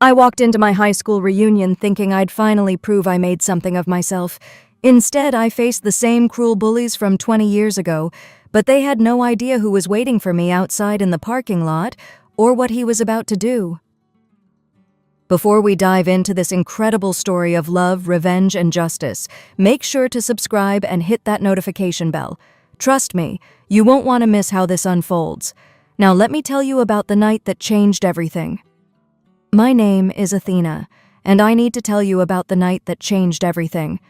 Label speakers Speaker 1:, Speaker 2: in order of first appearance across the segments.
Speaker 1: I walked into my high school reunion thinking I'd finally prove I made something of myself. Instead, I faced the same cruel bullies from 20 years ago, but they had no idea who was waiting for me outside in the parking lot or what he was about to do. Before we dive into this incredible story of love, revenge, and justice, make sure to subscribe and hit that notification bell. Trust me, you won't want to miss how this unfolds. Now let me tell you about the night that changed everything. My name is Athena, and I need to tell you about the night that changed everything.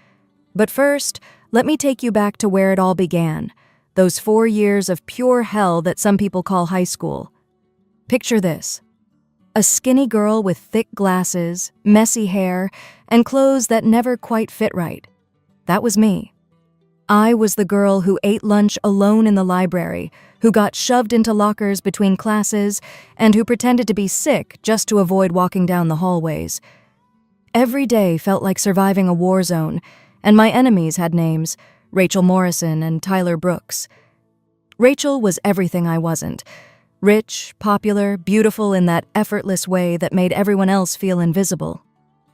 Speaker 1: But first, let me take you back to where it all began, those 4 years of pure hell that some people call high school. Picture this: a skinny girl with thick glasses, messy hair, and clothes that never quite fit right. That was me. I was the girl who ate lunch alone in the library, who got shoved into lockers between classes, and who pretended to be sick just to avoid walking down the hallways. Every day felt like surviving a war zone, and my enemies had names: Rachel Morrison and Tyler Brooks. Rachel was everything I wasn't: rich, popular, beautiful in that effortless way that made everyone else feel invisible.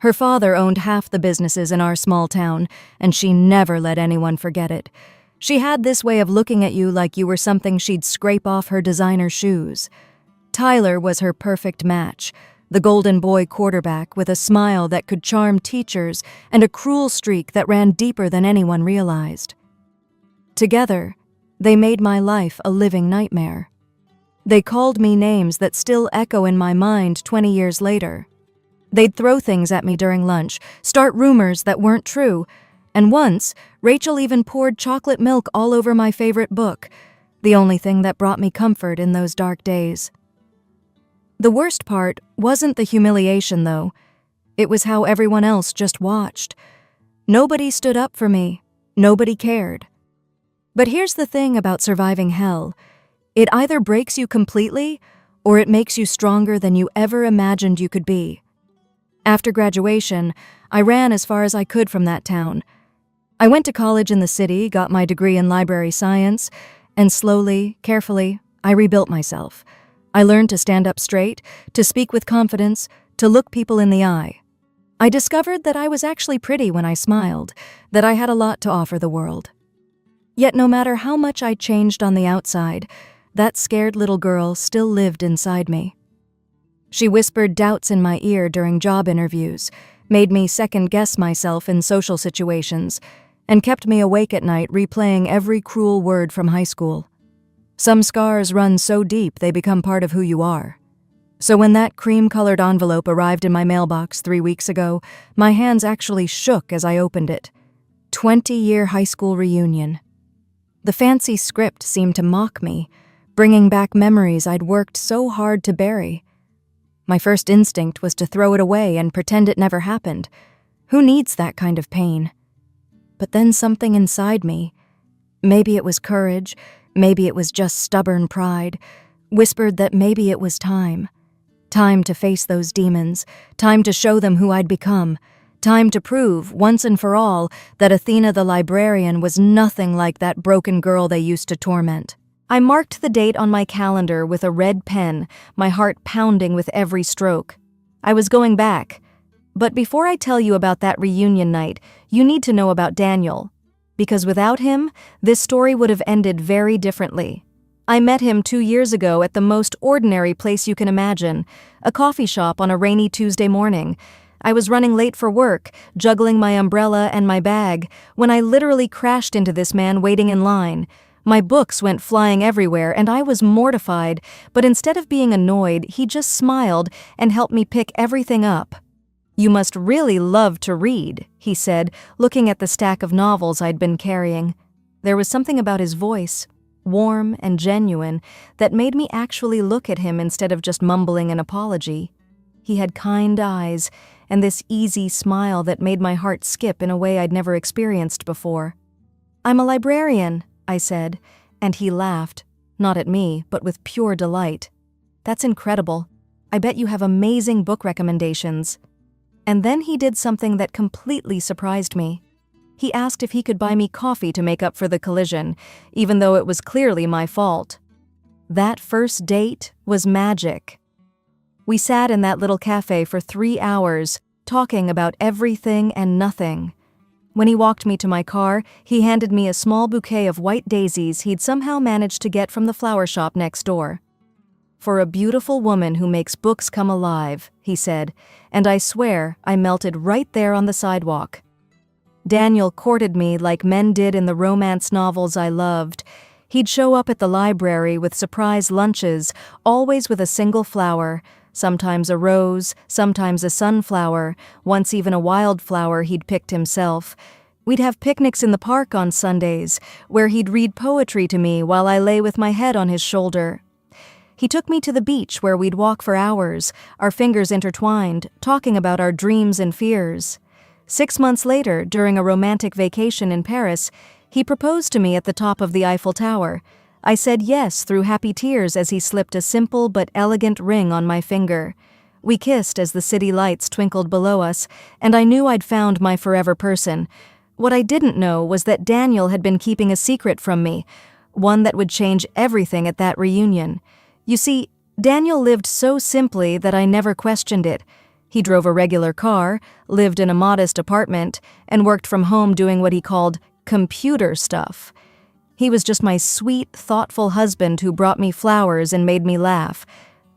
Speaker 1: Her father owned half the businesses in our small town, and she never let anyone forget it. She had this way of looking at you like you were something she'd scrape off her designer shoes. Tyler was her perfect match, the golden boy quarterback with a smile that could charm teachers and a cruel streak that ran deeper than anyone realized. Together, they made my life a living nightmare. They called me names that still echo in my mind 20 years later. They'd throw things at me during lunch, start rumors that weren't true, and once, Rachel even poured chocolate milk all over my favorite book, the only thing that brought me comfort in those dark days. The worst part wasn't the humiliation, though. It was how everyone else just watched. Nobody stood up for me. Nobody cared. But here's the thing about surviving hell: it either breaks you completely, or it makes you stronger than you ever imagined you could be. After graduation, I ran as far as I could from that town. I went to college in the city, got my degree in library science, and slowly, carefully, I rebuilt myself. I learned to stand up straight, to speak with confidence, to look people in the eye. I discovered that I was actually pretty when I smiled, that I had a lot to offer the world. Yet no matter how much I changed on the outside, that scared little girl still lived inside me. She whispered doubts in my ear during job interviews, made me second-guess myself in social situations, and kept me awake at night replaying every cruel word from high school. Some scars run so deep they become part of who you are. So when that cream-colored envelope arrived in my mailbox 3 weeks ago, my hands actually shook as I opened it. 20-year high school reunion. The fancy script seemed to mock me, bringing back memories I'd worked so hard to bury. My first instinct was to throw it away and pretend it never happened. Who needs that kind of pain? But then something inside me, maybe it was courage, maybe it was just stubborn pride, whispered that maybe it was time. Time to face those demons, time to show them who I'd become, time to prove, once and for all, that Athena the librarian was nothing like that broken girl they used to torment. I marked the date on my calendar with a red pen, my heart pounding with every stroke. I was going back. But before I tell you about that reunion night, you need to know about Daniel. Because without him, this story would have ended very differently. I met him 2 years ago at the most ordinary place you can imagine, a coffee shop on a rainy Tuesday morning. I was running late for work, juggling my umbrella and my bag, when I literally crashed into this man waiting in line. My books went flying everywhere, and I was mortified, but instead of being annoyed, he just smiled and helped me pick everything up. "You must really love to read," he said, looking at the stack of novels I'd been carrying. There was something about his voice, warm and genuine, that made me actually look at him instead of just mumbling an apology. He had kind eyes, and this easy smile that made my heart skip in a way I'd never experienced before. "I'm a librarian," I said, and he laughed, not at me, but with pure delight. "That's incredible. I bet you have amazing book recommendations." And then he did something that completely surprised me. He asked if he could buy me coffee to make up for the collision, even though it was clearly my fault. That first date was magic. We sat in that little cafe for 3 hours, talking about everything and nothing. When he walked me to my car, he handed me a small bouquet of white daisies he'd somehow managed to get from the flower shop next door. "For a beautiful woman who makes books come alive," he said, and I swear I melted right there on the sidewalk. Daniel courted me like men did in the romance novels I loved. He'd show up at the library with surprise lunches, always with a single flower, sometimes a rose, sometimes a sunflower, once even a wildflower he'd picked himself. We'd have picnics in the park on Sundays, where he'd read poetry to me while I lay with my head on his shoulder. He took me to the beach where we'd walk for hours, our fingers intertwined, talking about our dreams and fears. 6 months later, during a romantic vacation in Paris, he proposed to me at the top of the Eiffel Tower. I said yes through happy tears as he slipped a simple but elegant ring on my finger. We kissed as the city lights twinkled below us, and I knew I'd found my forever person. What I didn't know was that Daniel had been keeping a secret from me, one that would change everything at that reunion. You see, Daniel lived so simply that I never questioned it. He drove a regular car, lived in a modest apartment, and worked from home doing what he called computer stuff. He was just my sweet, thoughtful husband who brought me flowers and made me laugh.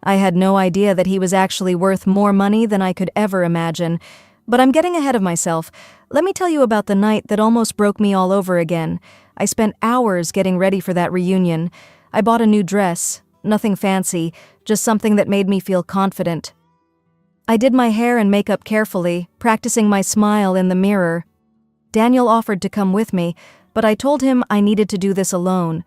Speaker 1: I had no idea that he was actually worth more money than I could ever imagine. But I'm getting ahead of myself. Let me tell you about the night that almost broke me all over again. I spent hours getting ready for that reunion. I bought a new dress, nothing fancy, just something that made me feel confident. I did my hair and makeup carefully, practicing my smile in the mirror. Daniel offered to come with me, but I told him I needed to do this alone.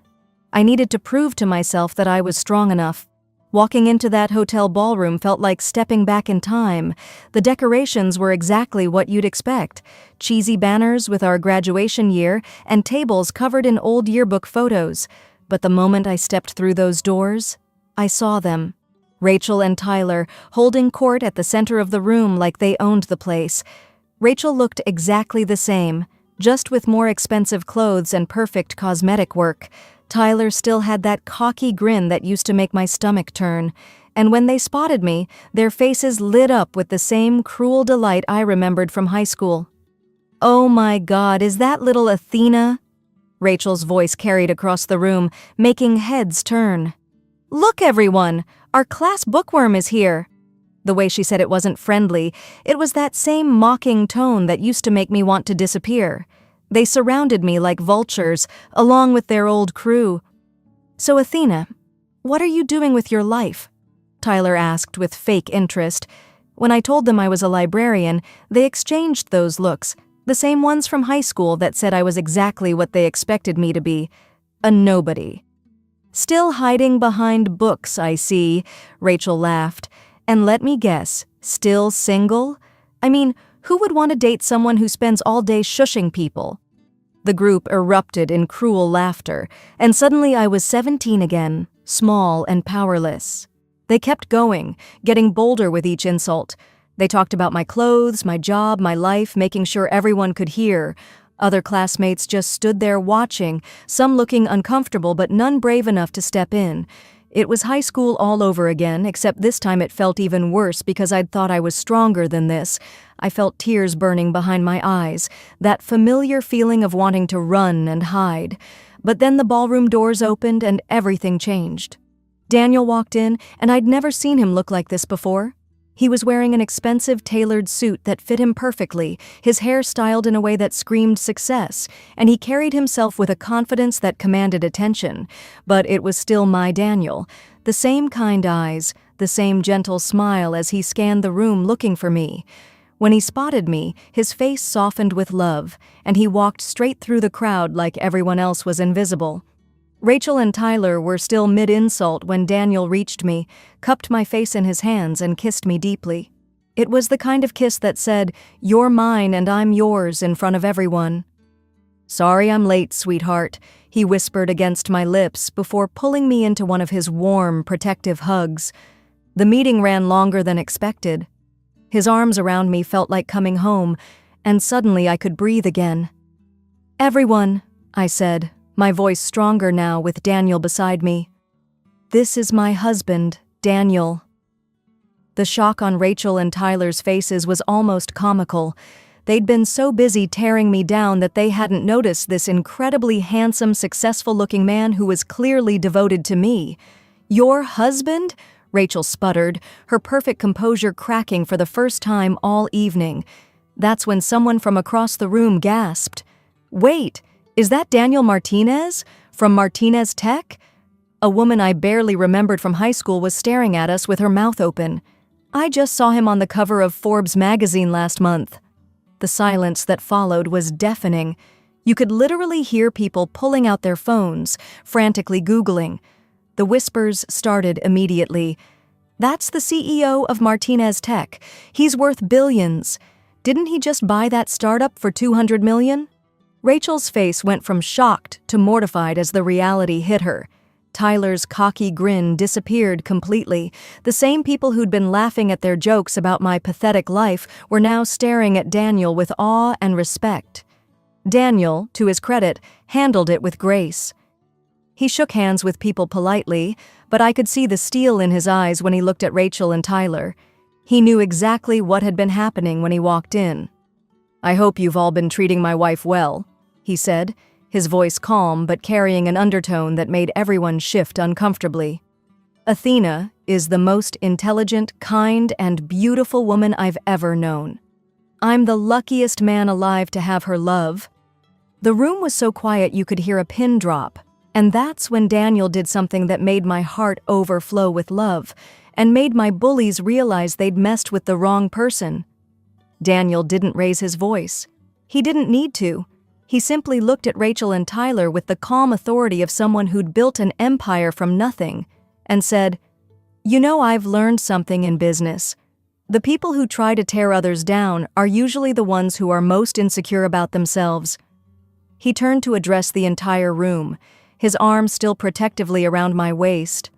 Speaker 1: I needed to prove to myself that I was strong enough. Walking into that hotel ballroom felt like stepping back in time. The decorations were exactly what you'd expect. Cheesy banners with our graduation year and tables covered in old yearbook photos. But the moment I stepped through those doors, I saw them. Rachel and Tyler, holding court at the center of the room like they owned the place. Rachel looked exactly the same, just with more expensive clothes and perfect cosmetic work. Tyler still had that cocky grin that used to make my stomach turn. And when they spotted me, their faces lit up with the same cruel delight I remembered from high school. "Oh my God, is that little Athena?" Rachel's voice carried across the room, making heads turn. "Look, everyone! Our class bookworm is here!" The way she said it wasn't friendly. It was that same mocking tone that used to make me want to disappear. They surrounded me like vultures, along with their old crew. "So, Athena, what are you doing with your life?" Tyler asked with fake interest. When I told them I was a librarian, they exchanged those looks, the same ones from high school that said I was exactly what they expected me to be, a nobody. "Still hiding behind books, I see," Rachel laughed. "And let me guess, still single? I mean, who would want to date someone who spends all day shushing people?" The group erupted in cruel laughter, and suddenly I was 17 again, small and powerless. They kept going, getting bolder with each insult. They talked about my clothes, my job, my life, making sure everyone could hear. Other classmates just stood there watching, some looking uncomfortable but none brave enough to step in. It was high school all over again, except this time it felt even worse because I'd thought I was stronger than this. I felt tears burning behind my eyes, that familiar feeling of wanting to run and hide. But then the ballroom doors opened and everything changed. Daniel walked in, and I'd never seen him look like this before. He was wearing an expensive tailored suit that fit him perfectly, his hair styled in a way that screamed success, and he carried himself with a confidence that commanded attention. But it was still my Daniel. The same kind eyes, the same gentle smile as he scanned the room looking for me. When he spotted me, his face softened with love, and he walked straight through the crowd like everyone else was invisible. Rachel and Tyler were still mid-insult when Daniel reached me, cupped my face in his hands, and kissed me deeply. It was the kind of kiss that said, "You're mine and I'm yours," in front of everyone. "Sorry I'm late, sweetheart," he whispered against my lips before pulling me into one of his warm, protective hugs. The meeting ran longer than expected. His arms around me felt like coming home, and suddenly I could breathe again. "Everyone," I said, my voice stronger now with Daniel beside me. "This is my husband, Daniel." The shock on Rachel and Tyler's faces was almost comical. They'd been so busy tearing me down that they hadn't noticed this incredibly handsome, successful-looking man who was clearly devoted to me. "Your husband?" Rachel sputtered, her perfect composure cracking for the first time all evening. That's when someone from across the room gasped. "Wait, is that Daniel Martinez? From Martinez Tech?" A woman I barely remembered from high school was staring at us with her mouth open. "I just saw him on the cover of Forbes magazine last month." The silence that followed was deafening. You could literally hear people pulling out their phones, frantically Googling. The whispers started immediately. "That's the CEO of Martinez Tech. He's worth billions. Didn't he just buy that startup for $200 million?" Rachel's face went from shocked to mortified as the reality hit her. Tyler's cocky grin disappeared completely. The same people who'd been laughing at their jokes about my pathetic life were now staring at Daniel with awe and respect. Daniel, to his credit, handled it with grace. He shook hands with people politely, but I could see the steel in his eyes when he looked at Rachel and Tyler. He knew exactly what had been happening when he walked in. "I hope you've all been treating my wife well," he said, his voice calm but carrying an undertone that made everyone shift uncomfortably. "Athena is the most intelligent, kind, and beautiful woman I've ever known. I'm the luckiest man alive to have her love." The room was so quiet you could hear a pin drop, and that's when Daniel did something that made my heart overflow with love and made my bullies realize they'd messed with the wrong person. Daniel didn't raise his voice. He didn't need to. He simply looked at Rachel and Tyler with the calm authority of someone who'd built an empire from nothing, and said, "You know, I've learned something in business. The people who try to tear others down are usually the ones who are most insecure about themselves." He turned to address the entire room, his arm still protectively around my waist.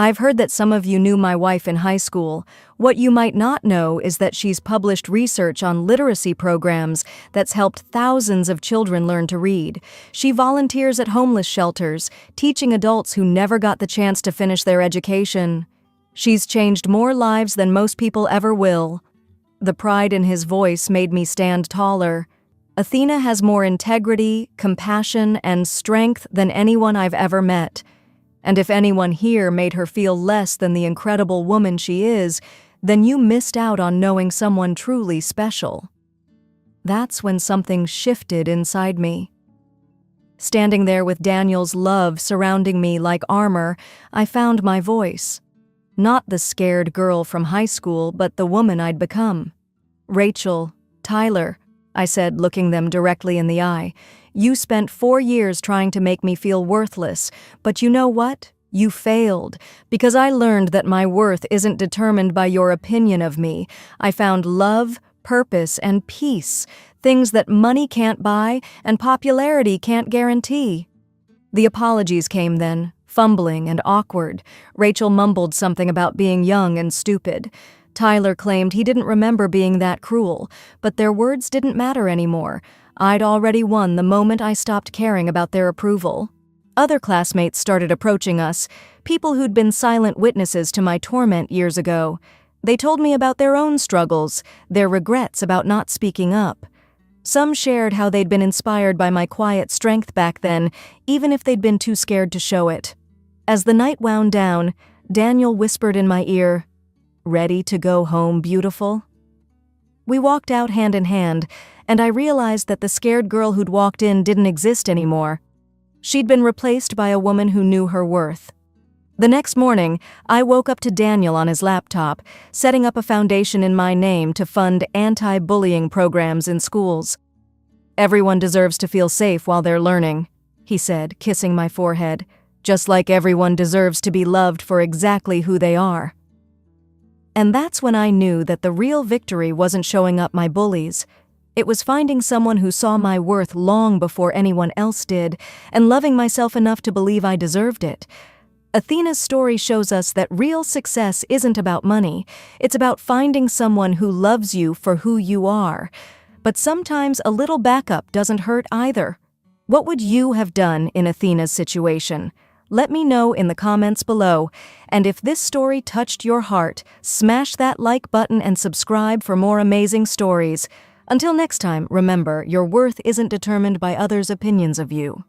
Speaker 1: "I've heard that some of you knew my wife in high school. What you might not know is that she's published research on literacy programs that's helped thousands of children learn to read. She volunteers at homeless shelters, teaching adults who never got the chance to finish their education. She's changed more lives than most people ever will." The pride in his voice made me stand taller. "Athena has more integrity, compassion, and strength than anyone I've ever met. And if anyone here made her feel less than the incredible woman she is, then you missed out on knowing someone truly special." That's when something shifted inside me. Standing there with Daniel's love surrounding me like armor, I found my voice. Not the scared girl from high school, but the woman I'd become. "Rachel, Tyler," I said, looking them directly in the eye, "you spent 4 years trying to make me feel worthless, but you know what? You failed, because I learned that my worth isn't determined by your opinion of me. I found love, purpose, and peace, things that money can't buy and popularity can't guarantee." The apologies came then, fumbling and awkward. Rachel mumbled something about being young and stupid. Tyler claimed he didn't remember being that cruel, but their words didn't matter anymore. I'd already won the moment I stopped caring about their approval. Other classmates started approaching us, people who'd been silent witnesses to my torment years ago. They told me about their own struggles, their regrets about not speaking up. Some shared how they'd been inspired by my quiet strength back then, even if they'd been too scared to show it. As the night wound down, Daniel whispered in my ear, "Ready to go home, beautiful?" We walked out hand in hand, and I realized that the scared girl who'd walked in didn't exist anymore. She'd been replaced by a woman who knew her worth. The next morning, I woke up to Daniel on his laptop, setting up a foundation in my name to fund anti-bullying programs in schools. "Everyone deserves to feel safe while they're learning," he said, kissing my forehead, "just like everyone deserves to be loved for exactly who they are." And that's when I knew that the real victory wasn't showing up my bullies. It was finding someone who saw my worth long before anyone else did, and loving myself enough to believe I deserved it. Athena's story shows us that real success isn't about money. It's about finding someone who loves you for who you are. But sometimes a little backup doesn't hurt either. What would you have done in Athena's situation? Let me know in the comments below. And if this story touched your heart, smash that like button and subscribe for more amazing stories. Until next time, remember, your worth isn't determined by others' opinions of you.